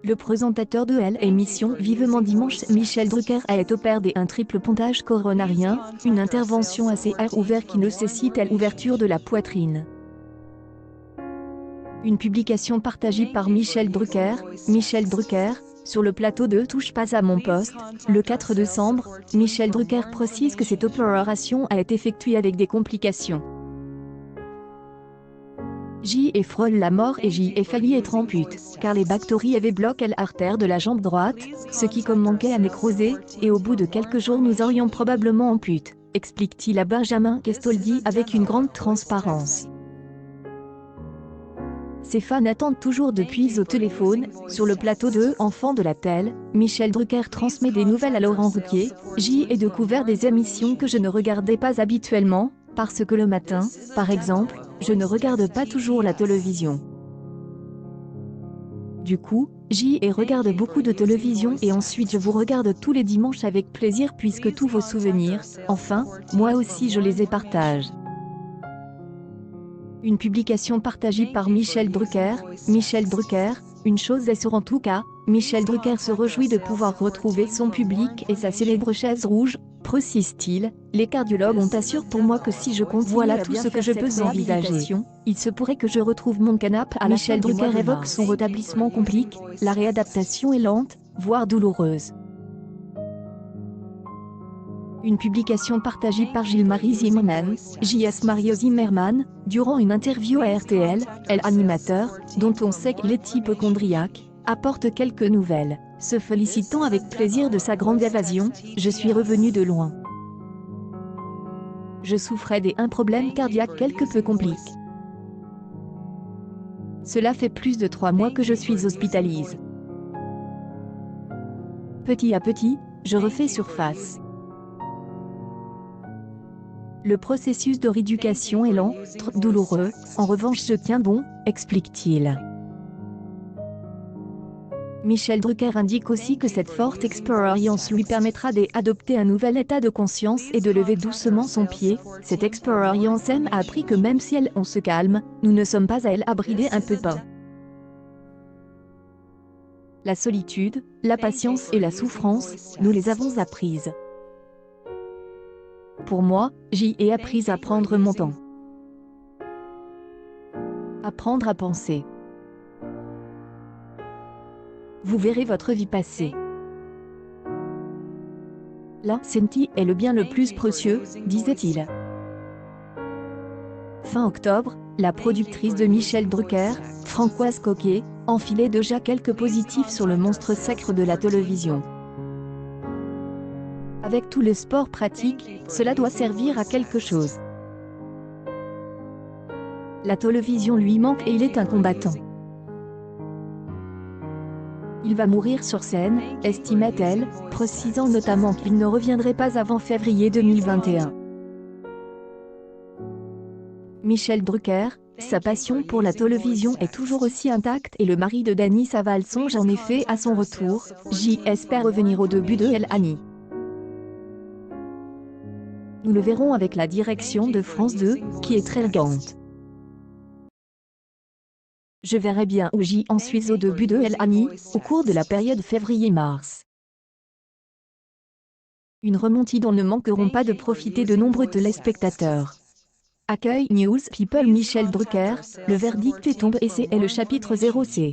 Le présentateur de l'émission Vivement Dimanche, Michel Drucker, a opéré un triple pontage coronarien, une intervention assez ouverte qui nécessite l'ouverture de la poitrine. Une publication partagée par Michel Drucker, sur le plateau de Touche pas à mon poste, le 4 décembre, Michel Drucker précise que cette opération a été effectuée avec des complications. J. frôle la mort et J. failli être amputée, car les bactéries avaient bloqué l'artère de la jambe droite, ce qui comme manquait à nécroser, et au bout de quelques jours nous aurions probablement amputé, explique-t-il à Benjamin Castaldi avec une grande transparence. Ses fans attendent toujours depuis au téléphone, sur le plateau de Enfants de la Telle, Michel Drucker transmet des nouvelles à Laurent Ruquier. J'y ai découvert des émissions que je ne regardais pas habituellement, parce que le matin, par exemple, je ne regarde pas toujours la télévision. Du coup, j'y regarde beaucoup de télévision et ensuite je vous regarde tous les dimanches avec plaisir puisque tous vos souvenirs, enfin, moi aussi je les partage. Une publication partagée par Michel Drucker, une chose est sûre en tout cas, Michel Drucker se réjouit de pouvoir retrouver son public et sa célèbre chaise rouge, précise-t-il, les cardiologues ont assuré pour moi que si je continue voilà tout ce que je peux envisager, il se pourrait que je retrouve mon canapé à Michel Drucker évoque son rétablissement compliqué, la réadaptation est lente, voire douloureuse. Une publication partagée par Gilles-Marie Zimmermann, J.S. Mario Zimmermann, durant une interview à RTL, l'animateur, dont on sait qu'il est hypocondriaque, apporte quelques nouvelles, se félicitant avec plaisir de sa grande évasion. Je suis revenu de loin. Je souffrais d'un problème cardiaque quelque peu compliqué. Cela fait plus de 3 mois que je suis hospitalisé. Petit à petit, je refais surface. Le processus de rééducation est lent, douloureux, en revanche je tiens bon, explique-t-il. Michel Drucker indique aussi que cette forte expérience lui permettra d'adopter un nouvel état de conscience et de lever doucement son pied. Cette expérience a appris que même si on se calme, nous ne sommes pas à brider un peu pas. La solitude, la patience et la souffrance, nous les avons apprises. Pour moi, j'y ai appris à prendre mon temps. Apprendre à penser. Vous verrez votre vie passer. La santé est le bien le plus précieux, disait-il. Fin octobre, la productrice de Michel Drucker, Françoise Coquet, enfilait déjà quelques positifs sur le monstre sacre de la télévision. Avec tout le sport pratique, cela doit servir à quelque chose. La télévision lui manque et il est un combattant. Il va mourir sur scène, estimait-elle, précisant notamment qu'il ne reviendrait pas avant février 2021. Michel Drucker, sa passion pour la télévision est toujours aussi intacte et le mari de Dany Saval songe en effet à son retour. J'espère revenir au début de l'année. Nous le verrons avec la direction de France 2, qui est très élégante. Je verrai bien où j'en suis au début de l'année, au cours de la période février-mars. Une remontée dont ne manqueront pas de profiter de nombreux téléspectateurs. Accueil News People Michel Drucker, le verdict est tombé et c'est le chapitre 0C.